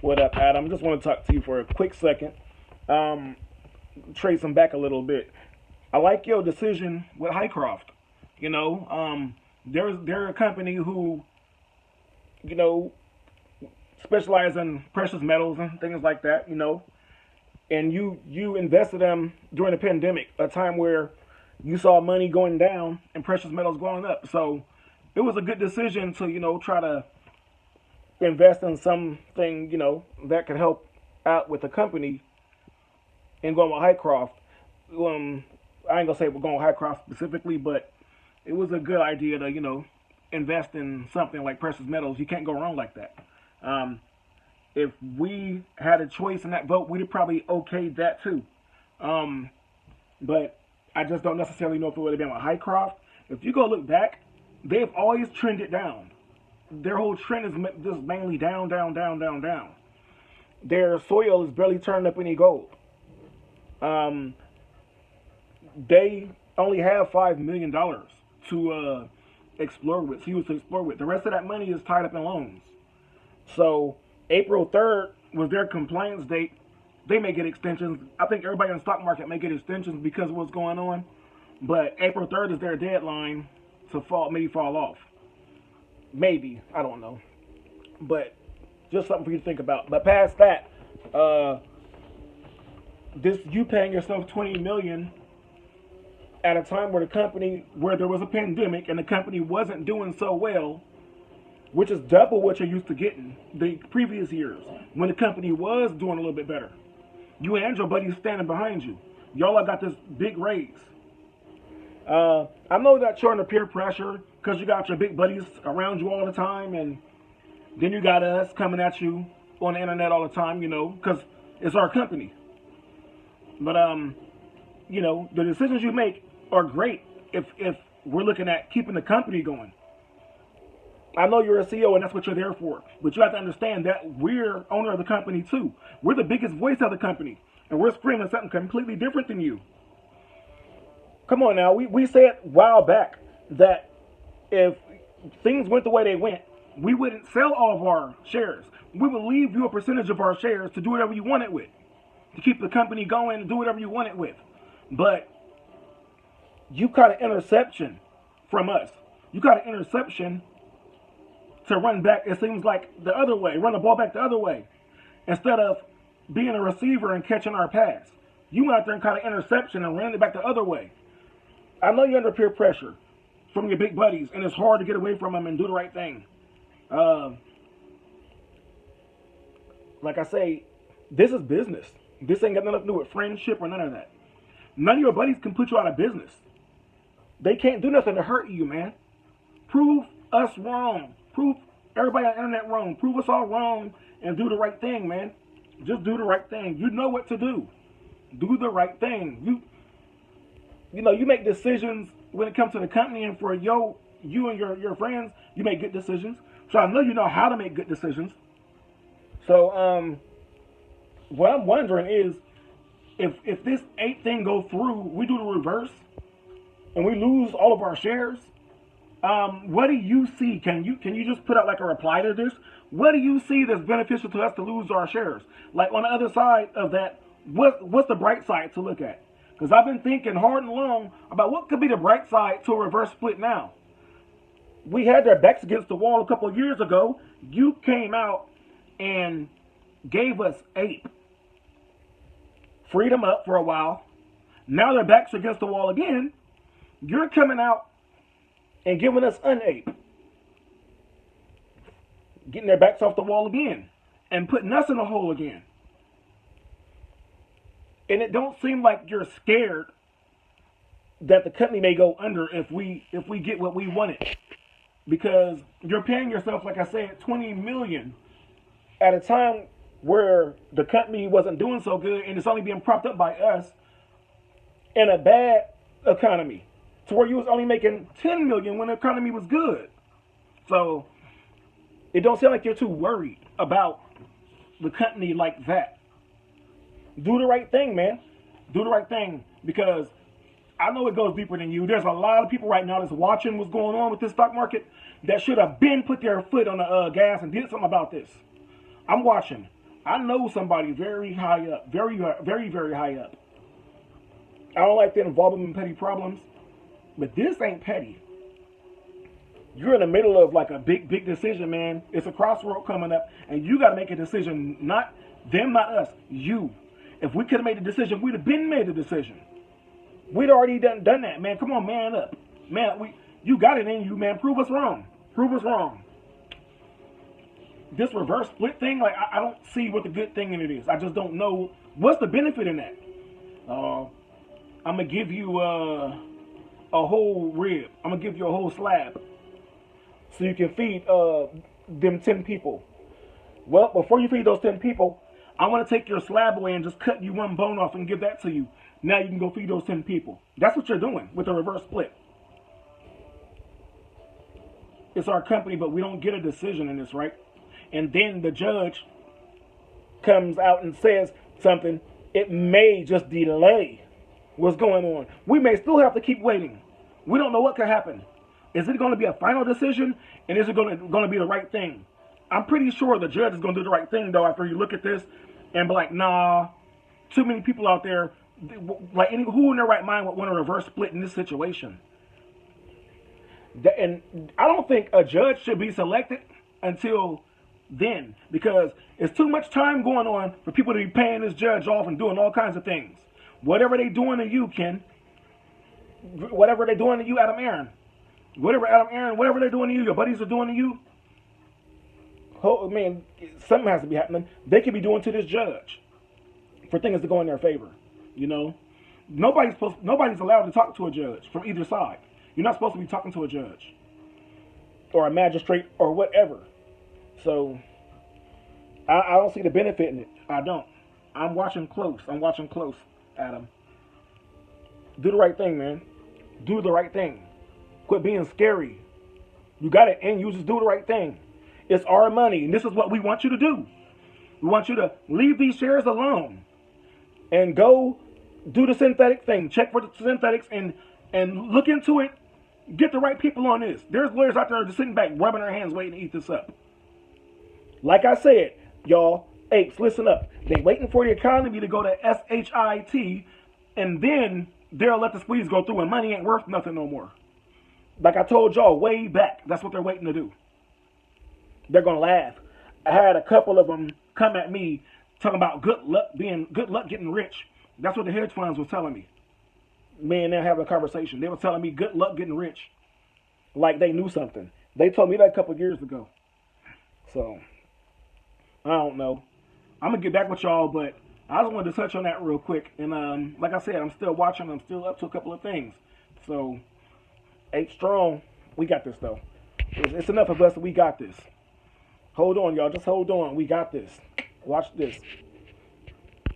What up, Adam? Just want to talk to you for a quick second. Um, Trace them back a little bit. I like your decision with Highcroft. You know, they're a company who, you know, specialize in precious metals and things like that. And you invested them during the pandemic, a time where you saw money going down and precious metals going up. So it was a good decision to try to invest in something that could help out with the company and going with Highcroft. I ain't gonna say we're going with Highcroft specifically, but it was a good idea to invest in something like precious metals. You can't go wrong like that. Um, if we had a choice in that vote, we'd have probably okayed that too. Um, but I just don't necessarily know if it would have been with Highcroft. If you go look back, they've always trended down. Their whole trend is just mainly down, down, down, down, down. Their soil is barely turning up any gold. Um, they only have $5 million to explore with, to use to explore with. The rest of that money is tied up in loans. So April 3rd was their compliance date. They may get extensions. I think everybody in the stock market may get extensions because of what's going on. But April 3rd is their deadline to maybe fall off. Maybe, I don't know. But just something for you to think about. But past that, uh, this you paying yourself 20 million at a time where there was a pandemic and the company wasn't doing so well, which is double what you're used to getting the previous years when the company was doing a little bit better. You and your buddies standing behind you. Y'all have got this big raise. I know that you're under peer pressure because you got your big buddies around you all the time, and then you got us coming at you on the internet all the time, because it's our company. But the decisions you make are great if we're looking at keeping the company going. I know you're a CEO and that's what you're there for, but you have to understand that we're owner of the company too. We're the biggest voice of the company, and we're screaming something completely different than you. Come on now, we said a while back that if things went the way they went, we wouldn't sell all of our shares. We would leave you a percentage of our shares to do whatever you want it with, to keep the company going and do whatever you want it with. But you caught an interception from us. You got an interception to run back, it seems like, the other way, run the ball back the other way, instead of being a receiver and catching our pass. You went out there and caught an interception and ran it back the other way. I know you're under peer pressure from your big buddies, and it's hard to get away from them and do the right thing. Uh, like I say, this is business. This ain't got nothing to do with friendship or none of that. None of your buddies can put you out of business. They can't do nothing to hurt you, man. Prove us wrong. Prove everybody on the internet wrong. Prove us all wrong and do the right thing, man. Just do the right thing. You know what to do. Do the right thing. You make decisions when it comes to the company, and for you and your friends, you make good decisions. So I know you know how to make good decisions. So what I'm wondering is if this 8 thing goes through, we do the reverse and we lose all of our shares. What do you see? Can you just put out like a reply to this? What do you see that's beneficial to us to lose our shares? Like on the other side of that, what's the bright side to look at? Because I've been thinking hard and long about what could be the bright side to a reverse split now. We had their backs against the wall a couple of years ago. You came out and gave us ape. Freed them up for a while. Now their backs against the wall again. You're coming out and giving us unape. Getting their backs off the wall again. And putting us in a hole again. And it don't seem like you're scared that the company may go under if we get what we wanted. Because you're paying yourself, like I said, 20 million at a time where the company wasn't doing so good and it's only being propped up by us in a bad economy. To where you was only making 10 million when the economy was good. So it don't sound like you're too worried about the company like that. Do the right thing, man. Do the right thing, because I know it goes deeper than you. There's a lot of people right now that's watching what's going on with this stock market that should have been put their foot on the gas and did something about this. I'm watching. I know somebody very high up, very high up. I don't like to involve them in petty problems, but this ain't petty. You're in the middle of like a big decision, man. It's a crossroad coming up, and you got to make a decision. Not them, not us. You. If we could have made the decision, we'd have been made the decision. We'd already done that, man. Come on, man up, man. You got it in you, man. Prove us wrong. Prove us wrong. This reverse split thing, like I don't see what the good thing in it is. I just don't know what's the benefit in that. I'm gonna give you a whole rib. I'm gonna give you a whole slab, so you can feed them 10 people. Well, before you feed those 10 people, I want to take your slab away and just cut you one bone off and give that to you. Now you can go feed those 10 people. That's what you're doing with the reverse split. It's our company, but we don't get a decision in this, right? And then the judge comes out and says something. It may just delay what's going on. We may still have to keep waiting. We don't know what could happen. Is it going to be a final decision? And is it going to be the right thing? I'm pretty sure the judge is going to do the right thing, though, after you look at this and be like, nah, too many people out there, like who in their right mind would want a reverse split in this situation? And I don't think a judge should be selected until then, because it's too much time going on for people to be paying this judge off and doing all kinds of things. Whatever they doing to you, Ken, whatever they doing to you, Adam Aron, whatever they're doing to you, your buddies are doing to you, oh man, something has to be happening. They could be doing to this judge for things to go in their favor. You know, nobody's allowed to talk to a judge from either side. You're not supposed to be talking to a judge or a magistrate or whatever. So I don't see the benefit in it. I don't. I'm watching close, Adam. Do the right thing, man. Do the right thing. Quit being scary. You got it, and you just do the right thing. It's our money, and this is what we want you to do. We want you to leave these shares alone and go do the synthetic thing. Check for the synthetics and look into it. Get the right people on this. There's lawyers out there just sitting back, rubbing their hands, waiting to eat this up. Like I said, y'all, apes, listen up. They waiting for the economy to go to SHIT, and then they'll let the squeeze go through, and money ain't worth nothing no more. Like I told y'all way back, that's what they're waiting to do. They're gonna laugh. I had a couple of them come at me talking about good luck getting rich. That's what the hedge funds was telling me. Me and them having a conversation. They were telling me good luck getting rich, like they knew something. They told me that a couple of years ago. So I don't know. I'm gonna get back with y'all, but I just wanted to touch on that real quick. And like I said, I'm still watching. I'm still up to a couple of things. So 8 strong. We got this though. It's enough of us. We got this. Hold on, y'all. Just hold on. We got this. Watch this.